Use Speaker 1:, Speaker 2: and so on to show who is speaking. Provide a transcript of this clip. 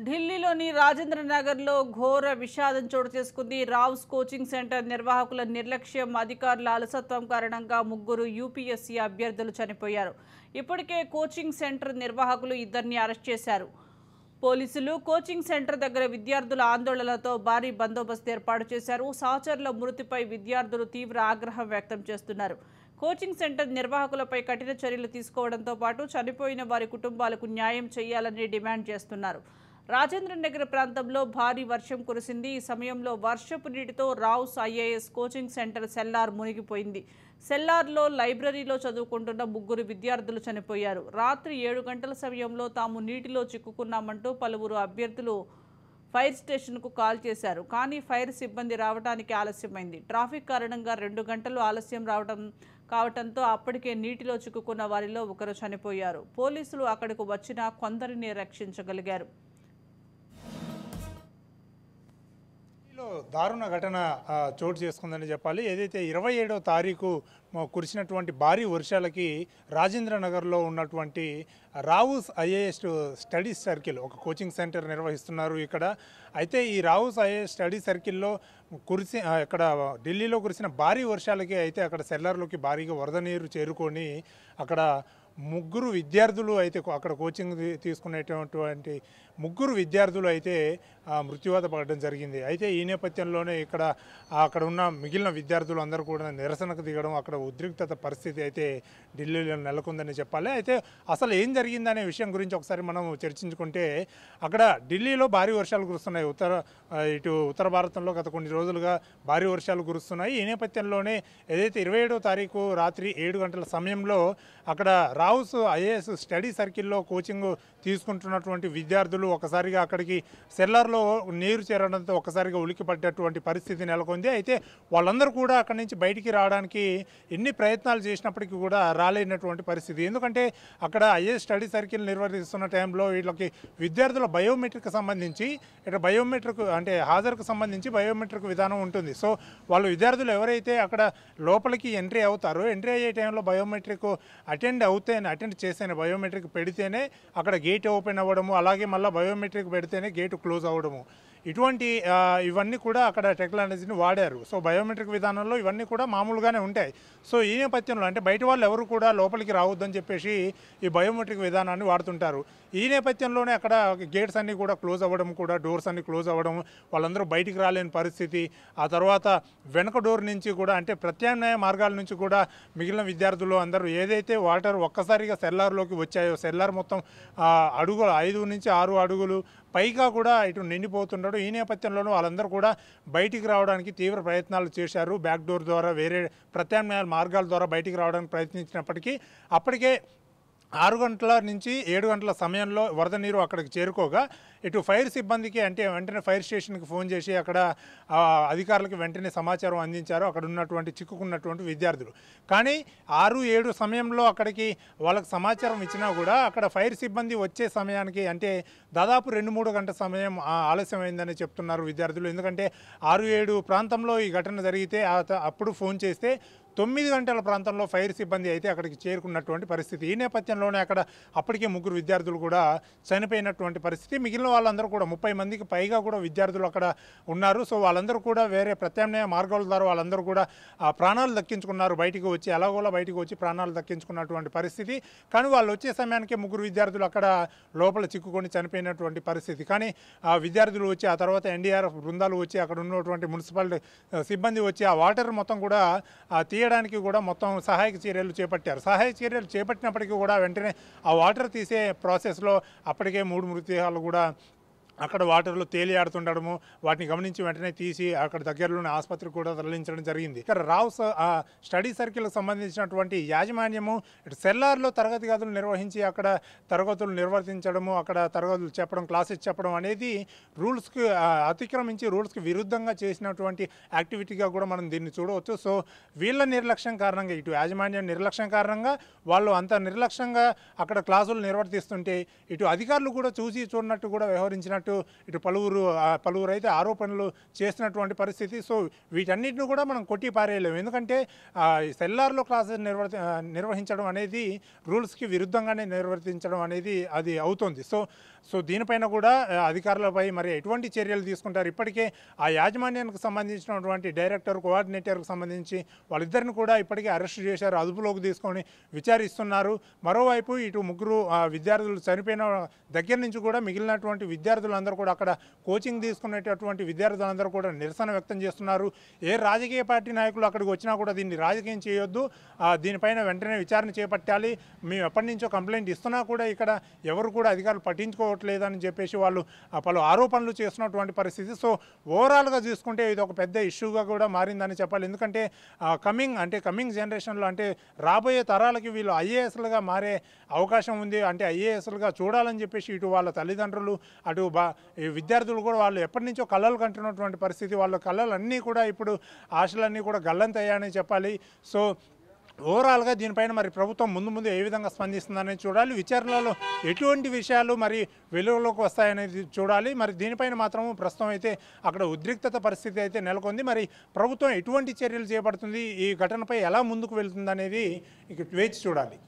Speaker 1: ఢిల్లీలోని రాజేంద్ర నగర్లో ఘోర విషాదం చోటు చేసుకుంది. రావ్స్ కోచింగ్ సెంటర్ నిర్వాహకుల నిర్లక్ష్యం, అధికారుల అలసత్వం కారణంగా ముగ్గురు యూపీఎస్సీ అభ్యర్థులు చనిపోయారు. ఇప్పటికే కోచింగ్ సెంటర్ నిర్వాహకులు ఇద్దరిని అరెస్ట్ చేశారు. పోలీసులు కోచింగ్ సెంటర్ దగ్గర విద్యార్థుల ఆందోళనలతో భారీ బందోబస్తు ఏర్పాటు చేశారు. సహచరుల మృతిపై విద్యార్థులు తీవ్ర ఆగ్రహం వ్యక్తం చేస్తున్నారు. కోచింగ్ సెంటర్ నిర్వాహకులపై కఠిన చర్యలు తీసుకోవడంతో పాటు చనిపోయిన వారి కుటుంబాలకు న్యాయం చేయాలని డిమాండ్ చేస్తున్నారు. రాజేంద్ర నగర్ ప్రాంతంలో భారీ వర్షం కురిసింది. ఈ సమయంలో వర్షపు నీటితో Rao's IAS coaching centre cellar మునిగిపోయింది. సెల్లార్లో లైబ్రరీలో చదువుకుంటున్న ముగ్గురు విద్యార్థులు చనిపోయారు. రాత్రి 7 గంటల సమయంలో తాము నీటిలో చిక్కుకున్నామంటూ పలువురు అభ్యర్థులు ఫైర్ స్టేషన్కు కాల్ చేశారు. కానీ ఫైర్ సిబ్బంది రావడానికి ఆలస్యమైంది. ట్రాఫిక్ కారణంగా 2 గంటలు ఆలస్యం కావడంతో అప్పటికే నీటిలో చిక్కుకున్న వారిలో ఒకరు చనిపోయారు. పోలీసులు అక్కడకు వచ్చినా కొందరిని రక్షించగలిగారు.
Speaker 2: దారుణ ఘటన చోటు చేసుకుందని చెప్పాలి. ఏదైతే 27వ తారీఖు కురిసినటువంటి భారీ వర్షాలకి రాజేంద్ర నగర్లో ఉన్నటువంటి రావుస్ ఐఏఎస్ స్టడీ సర్కిల్ ఒక కోచింగ్ సెంటర్ నిర్వహిస్తున్నారు ఇక్కడ. అయితే ఈ రావుస్ ఐఏఎస్ స్టడీ సర్కిల్లో ఇక్కడ ఢిల్లీలో కురిసిన భారీ వర్షాలకి అయితే అక్కడ సెల్లర్లోకి భారీగా వరద నీరు చేరుకొని అక్కడ ముగ్గురు విద్యార్థులు అయితే అక్కడ కోచింగ్ తీసుకునేటటువంటి ముగ్గురు విద్యార్థులు అయితే మృత్యువాత పడడం జరిగింది. అయితే ఈ నేపథ్యంలోనే అక్కడ ఉన్న మిగిలిన విద్యార్థులు అందరూ కూడా నిరసనకు దిగడం, అక్కడ ఉద్రిక్తత పరిస్థితి అయితే ఢిల్లీలో నెలకొందని చెప్పాలి. అయితే అసలు ఏం జరిగిందనే విషయం గురించి ఒకసారి మనం చర్చించుకుంటే, అక్కడ ఢిల్లీలో భారీ వర్షాలు కురుస్తున్నాయి. ఉత్తర భారతంలో గత కొన్ని రోజులుగా భారీ వర్షాలు కురుస్తున్నాయి. ఈ నేపథ్యంలోనే ఏదైతే 27వ తారీఖు రాత్రి 7 గంటల సమయంలో అక్కడ రావుస్ ఐఏఎస్ స్టడీ సర్కిల్లో కోచింగ్ తీసుకుంటున్నటువంటి విద్యార్థులు ఒకసారిగా అక్కడికి సెల్లార్లో నీరు చేరడంతో ఒకసారిగా ఉలిక్కిపడ్డటువంటి పరిస్థితి నెలకొంది. అయితే వాళ్ళందరూ కూడా అక్కడి నుంచి బయటికి రావడానికి ఎన్ని ప్రయత్నాలు చేసినప్పటికీ కూడా రాలేనటువంటి పరిస్థితి. ఎందుకంటే అక్కడ ఐఏఎస్ స్టడీ సర్కిల్ నిర్వహిస్తున్న టైంలో వీళ్ళకి విద్యార్థుల బయోమెట్రిక్ సంబంధించి బయోమెట్రిక్ అంటే హాజరుకు సంబంధించి బయోమెట్రిక్ విధానం ఉంటుంది. సో వాళ్ళు విద్యార్థులు ఎవరైతే అక్కడ లోపలికి ఎంట్రీ అవుతారో ఎంట్రీ అయ్యే టైంలో బయోమెట్రిక్ అటెండ్ చేస్తేనే బయోమెట్రిక్ పెడితేనే అక్కడ గేట్ ఓపెన్ అవ్వడము, అలాగే మళ్ళీ బయోమెట్రిక్ పెడితేనే గేటు క్లోజ్ అవ్వడము, ఇవన్నీ కూడా అక్కడ టెక్నాలజీని వాడారు. సో బయోమెట్రిక్ విధానంలో ఇవన్నీ కూడా మామూలుగానే ఉంటాయి. సో ఈ నేపథ్యంలో అంటే బయట వాళ్ళు ఎవరు కూడా లోపలికి రావద్దని చెప్పేసి ఈ బయోమెట్రిక్ విధానాన్ని వాడుతుంటారు. ఈ నేపథ్యంలోనే అక్కడ గేట్స్ అన్నీ కూడా క్లోజ్ అవ్వడం, కూడా డోర్స్ అన్నీ క్లోజ్ అవ్వడం, వాళ్ళందరూ బయటికి రాలేని పరిస్థితి. ఆ తర్వాత వెనక డోర్ నుంచి కూడా అంటే ప్రత్యామ్నాయ మార్గాల నుంచి కూడా మిగిలిన విద్యార్థులు అందరూ ఏదైతే వాటర్ ఒక్కసారిగా సెల్లార్లోకి వచ్చాయో, సెల్లార్ మొత్తం అడుగులు 5 నుంచి 6 అడుగులు పైగా కూడా ఇటు నిండిపోతున్నాడు. ఈ నేపథ్యంలోనూ వాళ్ళందరూ కూడా బయటికి రావడానికి తీవ్ర ప్రయత్నాలు చేశారు. బ్యాక్ డోర్ ద్వారా వేరే ప్రత్యామ్నాయ మార్గాల ద్వారా బయటికి రావడానికి ప్రయత్నించినప్పటికీ అప్పటికే 6 గంటల నుంచి 7 గంటల సమయంలో వరద నీరు అక్కడికి చేరుకోగా ఇటు ఫైర్ సిబ్బందికి అంటే వెంటనే ఫైర్ స్టేషన్కి ఫోన్ చేసి అక్కడ అధికారులకు వెంటనే సమాచారం అందించారు అక్కడ ఉన్నటువంటి చిక్కుకున్నటువంటి విద్యార్థులు. కానీ 6-7 సమయంలో అక్కడికి వాళ్ళకి సమాచారం ఇచ్చినా కూడా అక్కడ ఫైర్ సిబ్బంది వచ్చే సమయానికి అంటే దాదాపు 2-3 గంటల సమయం ఆలస్యమైందని చెప్తున్నారు విద్యార్థులు. ఎందుకంటే 6-7 ప్రాంతంలో ఈ ఘటన జరిగితే అప్పుడు ఫోన్ చేస్తే 9 గంటల ప్రాంతంలో ఫైర్ సిబ్బంది అయితే అక్కడికి చేరుకున్నటువంటి పరిస్థితి. ఈ నేపథ్యంలోనే అక్కడ అప్పటికే ముగ్గురు విద్యార్థులు కూడా చనిపోయినటువంటి పరిస్థితి. మిగిలిన వాళ్ళందరూ కూడా 30 మందికి పైగా కూడా విద్యార్థులు అక్కడ ఉన్నారు. సో వాళ్ళందరూ కూడా వేరే ప్రత్యామ్నాయ మార్గాల ద్వారా వాళ్ళందరూ కూడా ప్రాణాలు దక్కించుకున్నారు. బయటికి వచ్చి ఎలాగోలా బయటికి వచ్చి ప్రాణాలు దక్కించుకున్నటువంటి పరిస్థితి. కానీ వాళ్ళు వచ్చే సమయానికి ముగ్గురు విద్యార్థులు అక్కడ లోపల చిక్కుకొని చనిపోయినటువంటి పరిస్థితి. కానీ ఆ విద్యార్థులు వచ్చి ఆ తర్వాత ఎన్డీఆర్ఎఫ్ బృందాలు వచ్చి అక్కడ ఉన్నటువంటి మున్సిపల్ సిబ్బంది వచ్చి ఆ వాటర్ మొత్తం కూడా తీయడానికి కూడా మొత్తం సహాయక చర్యలు చేపట్టారు. సహాయక చర్యలు చేపట్టినప్పటికీ కూడా వెంటనే ఆ వాటర్ తీసే ప్రాసెస్లో అప్పటికే 3 మృతదేహాలు కూడా అక్కడ వాటర్లో తేలియాడుతుండడము, వాటిని గమనించి వెంటనే తీసి అక్కడ దగ్గరలోని ఆసుపత్రికి కూడా తరలించడం జరిగింది. ఇక్కడ రావ్స్ స్టడీ సర్కిల్కి సంబంధించినటువంటి యాజమాన్యము సెల్లార్లో తరగతి గదులు నిర్వహించి అక్కడ తరగతులు నిర్వర్తించడము, అక్కడ తరగతులు చెప్పడం, క్లాసెస్ చెప్పడం అనేది రూల్స్కి అతిక్రమించి రూల్స్కి విరుద్ధంగా చేసినటువంటి యాక్టివిటీగా కూడా మనం దీన్ని చూడవచ్చు. సో వీళ్ళ నిర్లక్ష్యం కారణంగా ఇటు యాజమాన్యం నిర్లక్ష్యం కారణంగా వాళ్ళు అంత నిర్లక్ష్యంగా అక్కడ క్లాసులు నిర్వర్తిస్తుంటే ఇటు అధికారులు కూడా చూసి చూడనట్టు కూడా వ్యవహరించినట్టు ఇటు పలువురు అయితే ఆరోపణలు చేస్తున్నటువంటి పరిస్థితి. సో వీటన్నిటిని కూడా మనం కొట్టి పారేయలేము. ఎందుకంటే సెల్లార్లో క్లాసెస్ నిర్వహించడం అనేది రూల్స్కి విరుద్ధంగానే నిర్వర్తించడం అనేది అది అవుతుంది. సో సో దీనిపైన కూడా అధికారులపై మరి ఎటువంటి చర్యలు తీసుకుంటారు? ఇప్పటికే ఆ యాజమాన్యానికి సంబంధించినటువంటి డైరెక్టర్, కోఆర్డినేటర్కు సంబంధించి వాళ్ళిద్దరిని కూడా ఇప్పటికే అరెస్ట్ చేశారు, అదుపులోకి తీసుకొని విచారిస్తున్నారు. మరోవైపు ఇటు ముగ్గురు విద్యార్థులు చనిపోయిన దగ్గర నుంచి కూడా మిగిలినటువంటి విద్యార్థులందరూ కూడా అక్కడ కోచింగ్ తీసుకునేటటువంటి విద్యార్థులందరూ కూడా నిరసన వ్యక్తం చేస్తున్నారు. ఏ రాజకీయ పార్టీ నాయకులు అక్కడికి వచ్చినా కూడా దీన్ని రాజకీయం చేయొద్దు, దీనిపైన వెంటనే విచారణ చేపట్టాలి, మేము ఎప్పటి నుంచో కంప్లైంట్ ఇస్తున్నా కూడా ఇక్కడ ఎవరు కూడా అధికారులు పట్టించుకోవట్లేదని చెప్పేసి వాళ్ళు పలు ఆరోపణలు చేస్తున్నటువంటి పరిస్థితి. సో ఓవరాల్గా చూసుకుంటే ఇది ఒక పెద్ద ఇష్యూగా కూడా మారిందని చెప్పాలి. ఎందుకంటే కమింగ్ జనరేషన్లో అంటే రాబోయే తరాలకి వీళ్ళు ఐఏఎస్లుగా మారే అవకాశం ఉంది. అంటే ఐఏఎస్లుగా చూడాలని చెప్పేసి ఇటు వాళ్ళ తల్లిదండ్రులు, అటు ఈ విద్యార్థులు కూడా వాళ్ళు ఎప్పటి నుంచో కళలు కంటున్నటువంటి పరిస్థితి. వాళ్ళ కళలన్నీ కూడా ఇప్పుడు ఆశలన్నీ కూడా గల్లంతయ్యాయని చెప్పాలి. సో ఓవరాల్గా దీనిపైన మరి ప్రభుత్వం ముందు ఏ విధంగా స్పందిస్తుందనేది చూడాలి. విచారణలో ఎటువంటి విషయాలు మరి వెలుగులోకి వస్తాయనేది చూడాలి. మరి దీనిపైన మాత్రం ప్రస్తుతం అయితే అక్కడ ఉద్రిక్తత పరిస్థితి అయితే నెలకొంది. మరి ప్రభుత్వం ఎటువంటి చర్యలు చేపడుతుంది, ఈ ఘటనపై ఎలా ముందుకు వెళ్తుంది అనేది ఇక వేచి చూడాలి.